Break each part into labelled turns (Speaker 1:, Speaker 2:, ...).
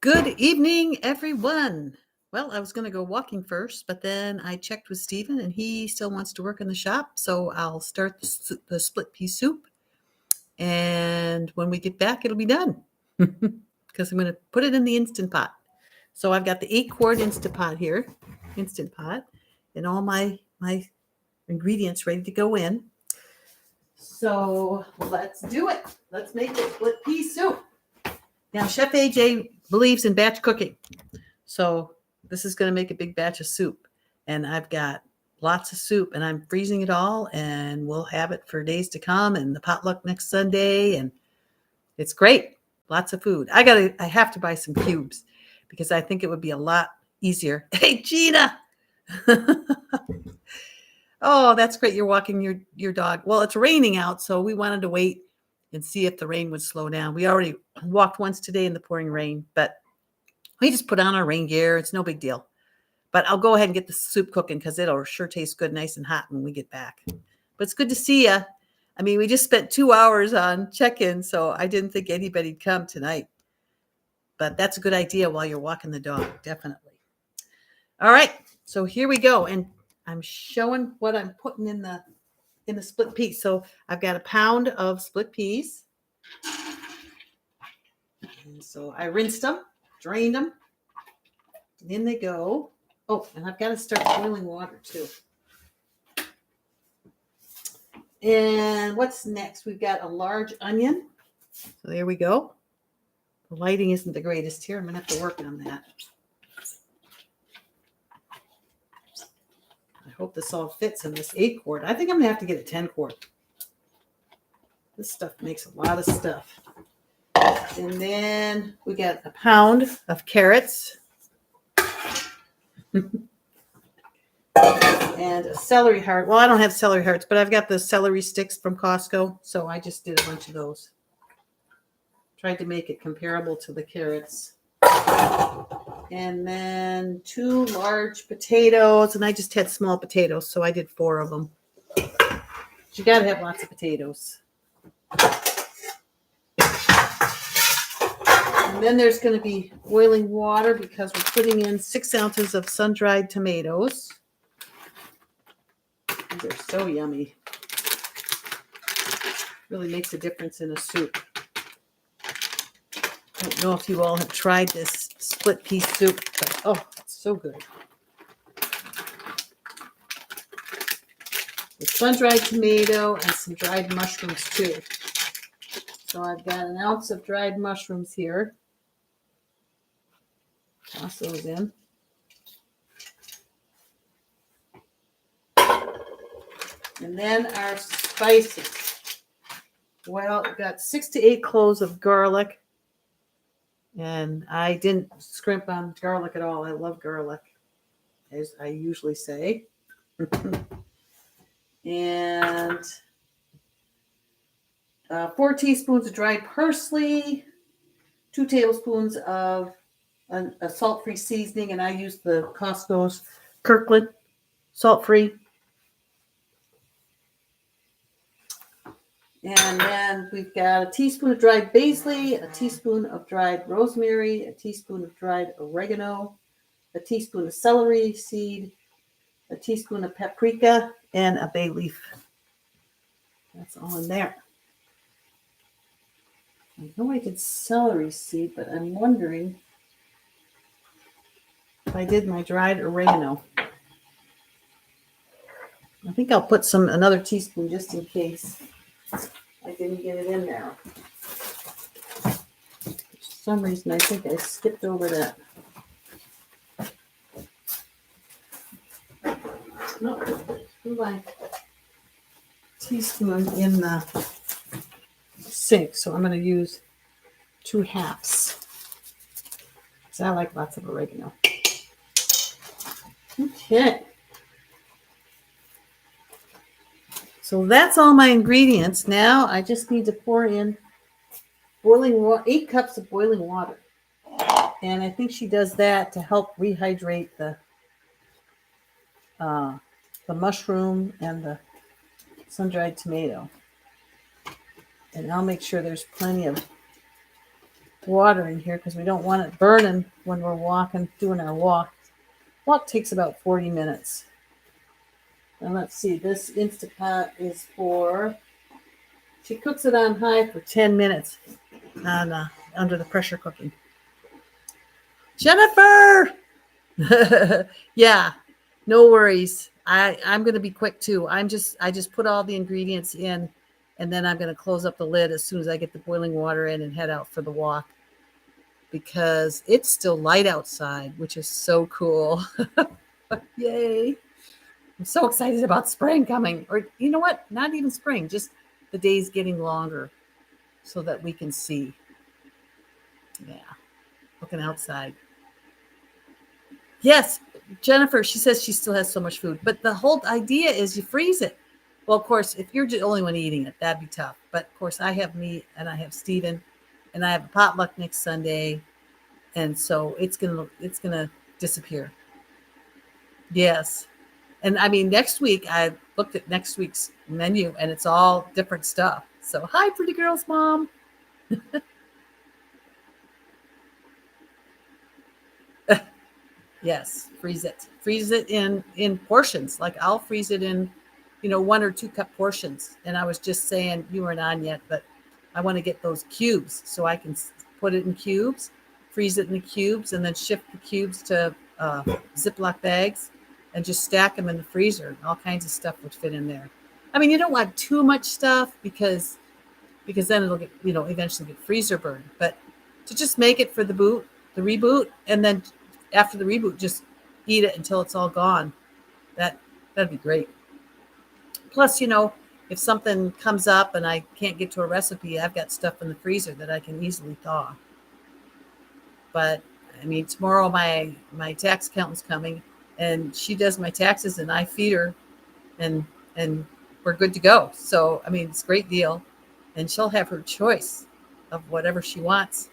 Speaker 1: Good evening, everyone. Well, I was going to go walking first, but then I checked with Stephen and he still wants to work in the shop. So I'll start the split pea soup. And when we get back, it'll be done because I'm going to put it in the Instant Pot. So I've got the 8-quart Instant Pot here, and all my ingredients ready to go in. So let's do it. Let's make the split pea soup. Now, Chef AJ believes in batch cooking. So this is going to make a big batch of soup. And I've got lots of soup and I'm freezing it all and we'll have it for days to come and the potluck next Sunday. And it's great. Lots of food. I have to buy some cubes because I think it would be a lot easier. Hey, Gina. Oh, that's great. You're walking your dog. Well, it's raining out, so we wanted to wait and see if the rain would slow down. We already walked once today in the pouring rain, but we just put on our rain gear. It's no big deal. But I'll go ahead and get the soup cooking because it'll sure taste good, nice and hot when we get back. But it's good to see you. I mean, we just spent 2 hours on check-in, so I didn't think anybody'd come tonight. But that's a good idea while you're walking the dog, definitely. All right, so here we go. And I'm showing what I'm putting in the split peas. So I've got a pound of split peas. And so I rinsed them, drained them. And in they go. Oh, and I've got to start boiling water too. And what's next? We've got a large onion. So there we go. The lighting isn't the greatest here. I'm going to have to work on that. I hope this all fits in this 8-quart. I think I'm going to have to get a 10-quart. This stuff makes a lot of stuff. And then we got a pound of carrots. And a celery heart. Well, I don't have celery hearts, but I've got the celery sticks from Costco. So I just did a bunch of those. Tried to make it comparable to the carrots. And then 2 large potatoes. And I just had small potatoes, so I did 4 of them. You got to have lots of potatoes. And then there's going to be boiling water because we're putting in 6 ounces of sun-dried tomatoes. These are so yummy. Really makes a difference in a soup. I don't know if you all have tried this split pea soup, but oh, it's so good. With sun-dried tomato and some dried mushrooms too. So I've got an ounce of dried mushrooms here. Toss those in. And then our spices. Well, I've got 6 to 8 cloves of garlic. And I didn't scrimp on garlic at all. I love garlic, as I usually say. And 4 teaspoons of dried parsley, 2 tablespoons of a salt-free seasoning, and I use the Costco's Kirkland salt-free. And then we've got a teaspoon of dried basil, a teaspoon of dried rosemary, a teaspoon of dried oregano, a teaspoon of celery seed, a teaspoon of paprika, and a bay leaf. That's all in there. I know I did celery seed, but I'm wondering if I did my dried oregano. I think I'll put another teaspoon just in case I didn't get it in there. For some reason, I think I skipped over that. No, put my teaspoon in the sink, so I'm going to use 2 halves. Because I like lots of oregano. Okay. So that's all my ingredients. Now I just need to pour in boiling water, 8 cups of boiling water. And I think she does that to help rehydrate the mushroom and the sun-dried tomato. And I'll make sure there's plenty of water in here because we don't want it burning when we're walking, doing our walk. Walk takes about 40 minutes. And let's see, this Instant Pot is for, she cooks it on high for 10 minutes on under the pressure cooking. Jennifer! Yeah, no worries. I'm going to be quick too. I just put all the ingredients in, and then I'm going to close up the lid as soon as I get the boiling water in and head out for the walk because it's still light outside, which is so cool. Yay. I'm so excited about spring coming. Or you know what? Not even spring, just the days getting longer so that we can see. Yeah. Looking outside. Yes, Jennifer, she says she still has so much food, but the whole idea is you freeze it. Well, of course, if you're the only one eating it, that'd be tough. But of course, I have me and I have Steven and I have a potluck next Sunday, and so it's gonna disappear. Yes, and I mean next week I looked at next week's menu and it's all different stuff. So hi, pretty girl's mom. Yes, freeze it. Freeze it in portions. Like I'll freeze it in, 1 or 2 cup portions. And I was just saying you weren't on yet, but I want to get those cubes so I can put it in cubes, freeze it in the cubes, and then shift the cubes to Ziploc bags and just stack them in the freezer. All kinds of stuff would fit in there. I mean, you don't want too much stuff because then it'll get eventually get freezer burned. But to just make it for the reboot, and then after the reboot, just eat it until it's all gone. That'd be great. Plus, if something comes up and I can't get to a recipe, I've got stuff in the freezer that I can easily thaw. But I mean, tomorrow my tax accountant's coming, and she does my taxes, and I feed her, and we're good to go. So I mean, it's a great deal, and she'll have her choice of whatever she wants.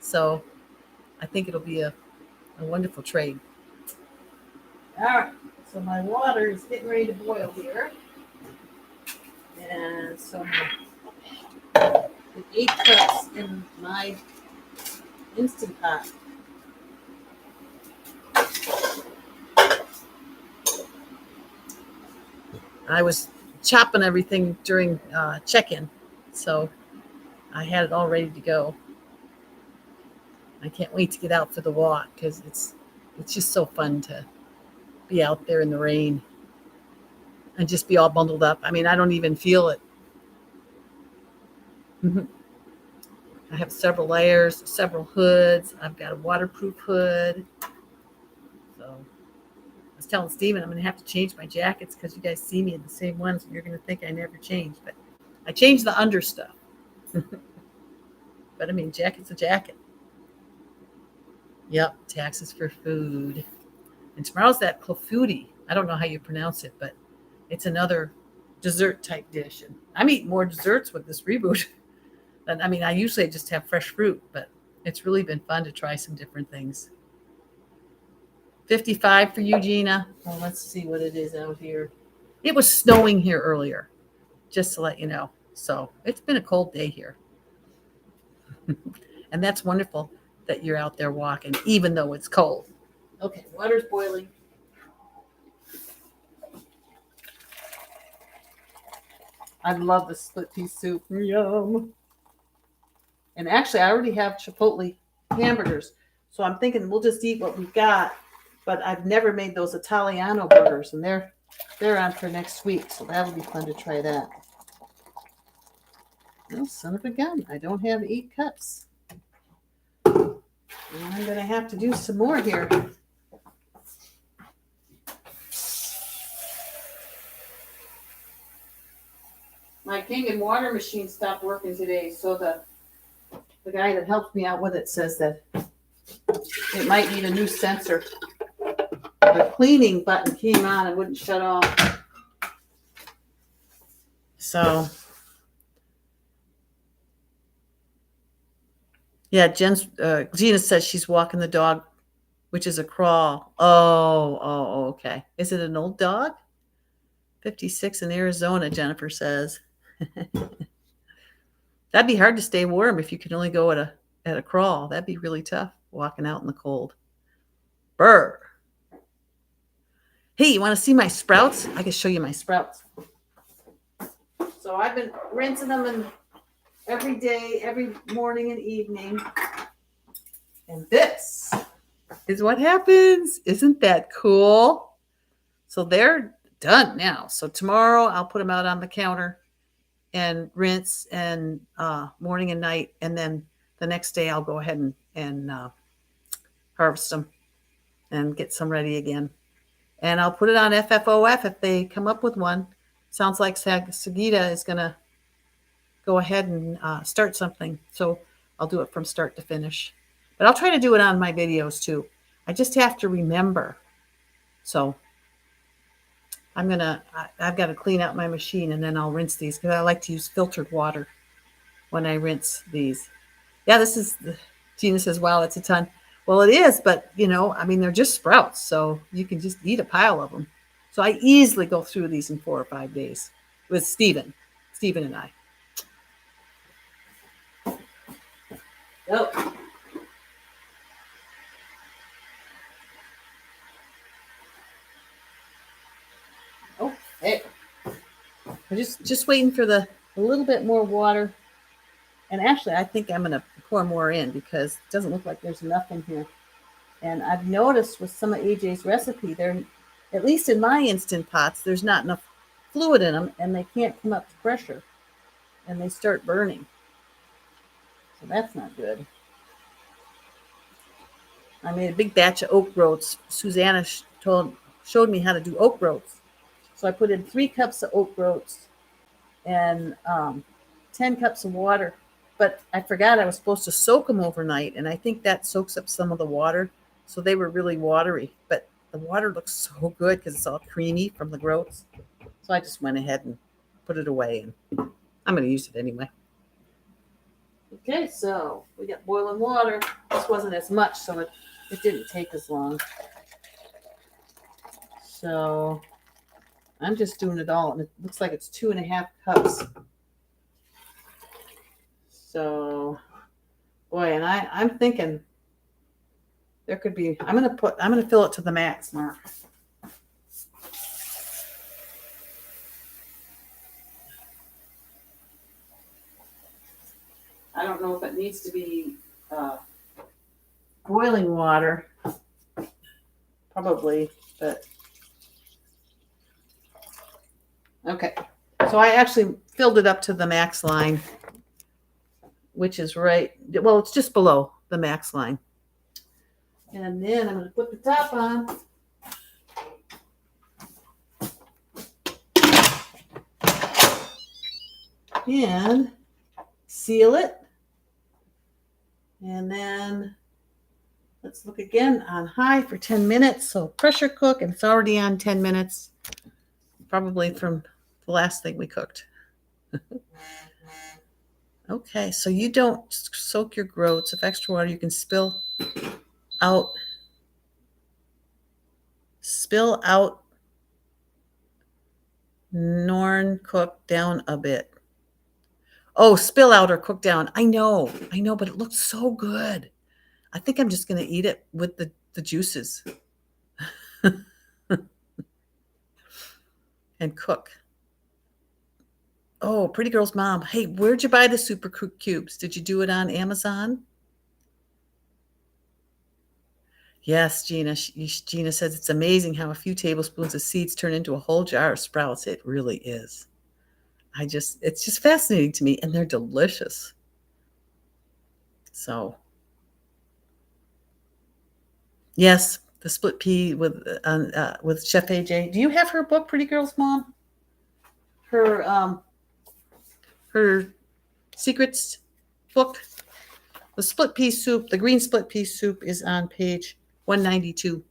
Speaker 1: So I think it'll be a wonderful trade. All right, so my water is getting ready to boil here. And so I 8 cups in my Instant Pot. I was chopping everything during check-in, so I had it all ready to go. I can't wait to get out for the walk because it's just so fun to be out there in the rain and just be all bundled up. I mean, I don't even feel it. I have several layers, several hoods. I've got a waterproof hood. So I was telling Steven I'm going to have to change my jackets because you guys see me in the same ones and you're going to think I never change. But I changed the under stuff. But I mean, jacket's a jacket. Yep, taxes for food. And tomorrow's that clafouti. I don't know how you pronounce it, but it's another dessert type dish. And I'm eating more desserts with this reboot. And I mean, I usually just have fresh fruit, but it's really been fun to try some different things. 55 for you, Gina. Well, let's see what it is out here. It was snowing here earlier, just to let you know. So it's been a cold day here. And that's wonderful that you're out there walking, even though it's cold. Okay, water's boiling. I love the split pea soup. Yum. And actually, I already have Chipotle hamburgers. So I'm thinking we'll just eat what we've got. But I've never made those Italiano burgers, and they're on for next week. So that'll be fun to try that. Oh, son of a gun. I don't have 8 cups. And I'm going to have to do some more here. My Kangen water machine stopped working today, so the guy that helped me out with it says that it might need a new sensor. The cleaning button came on and wouldn't shut off. So, yeah, Gina says she's walking the dog, which is a crawl. Oh, okay. Is it an old dog? 56 in Arizona, Jennifer says. That'd be hard to stay warm if you could only go at at a crawl. That'd be really tough walking out in the cold. Brr. Hey, you want to see my sprouts? I can show you my sprouts. So I've been rinsing them every day, every morning and evening. And this is what happens. Isn't that cool? So they're done now. So tomorrow I'll put them out on the counter and rinse and morning and night. And then the next day I'll go ahead and harvest them and get some ready again. And I'll put it on FFOF if they come up with one. Sounds like Sagita is going to go ahead and start something. So I'll do it from start to finish. But I'll try to do it on my videos too. I just have to remember. So I've got to clean out my machine and then I'll rinse these because I like to use filtered water when I rinse these. Yeah, Gina says, wow, it's a ton. Well, it is, but they're just sprouts. So you can just eat a pile of them. So I easily go through these in 4 or 5 days with Stephen and I. Oh. Okay. I'm just waiting for a little bit more water. And actually, I think I'm going to pour more in because it doesn't look like there's enough in here. And I've noticed with some of AJ's recipe, at least in my Instant Pots, there's not enough fluid in them and they can't come up to pressure and they start burning. So that's not good. I made a big batch of oat groats. Susanna showed me how to do oat groats. So I put in 3 cups of oat groats and 10 cups of water. But I forgot I was supposed to soak them overnight, and I think that soaks up some of the water. So they were really watery. But the water looks so good because it's all creamy from the groats. So I just went ahead and put it away, and I'm going to use it anyway. Okay, so we got boiling water. This wasn't as much, so it didn't take as long. So I'm just doing it all, and it looks like it's 2.5 cups. So, boy, and I'm thinking there could be. I'm gonna fill it to the max, Mark. I don't know if it needs to be boiling water. Probably, but okay. So I actually filled it up to the max line, which is right. Well, it's just below the max line. And then I'm going to put the top on. And seal it. And then let's look again on high for 10 minutes. So pressure cook, and it's already on 10 minutes, probably from the last thing we cooked. Okay, so you don't soak your groats. If extra water, you can spill out nor cook down a bit. Oh, spill out or cook down. I know, but it looks so good. I think I'm just going to eat it with the juices and cook. Oh, Pretty Girl's mom. Hey, where'd you buy the super cubes? Did you do it on Amazon? Yes, Gina. Gina says it's amazing how a few tablespoons of seeds turn into a whole jar of sprouts. It really is. It's just fascinating to me, and they're delicious. So, yes, the split pea with Chef AJ. Do you have her book, Pretty Girl's Mom? Her secrets book. The split pea soup, the green split pea soup, is on page 192,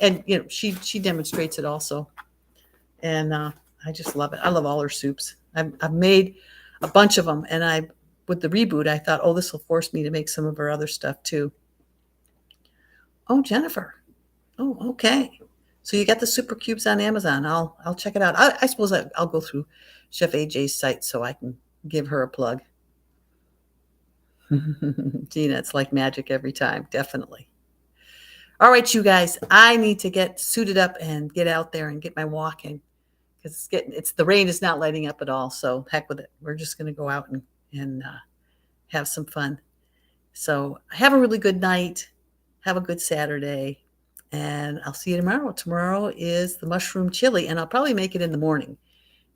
Speaker 1: and she demonstrates it also, and I just love it. I love all her soups. I've made a bunch of them, and with the reboot, I thought, oh, this will force me to make some of her other stuff too. Oh, Jennifer. Oh, okay. So you got the super cubes on Amazon. I'll check it out. I suppose I'll go through Chef AJ's site so I can give her a plug. Gina, it's like magic every time. Definitely. All right, you guys, I need to get suited up and get out there and get my walk in because it's the rain is not letting up at all. So heck with it. We're just going to go out and have some fun. So have a really good night. Have a good Saturday. And I'll see you tomorrow. Tomorrow is the mushroom chili, and I'll probably make it in the morning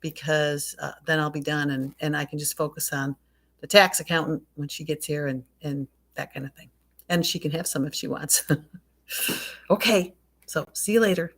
Speaker 1: because then I'll be done and I can just focus on the tax accountant when she gets here and that kind of thing. And she can have some if she wants. Okay. So see you later.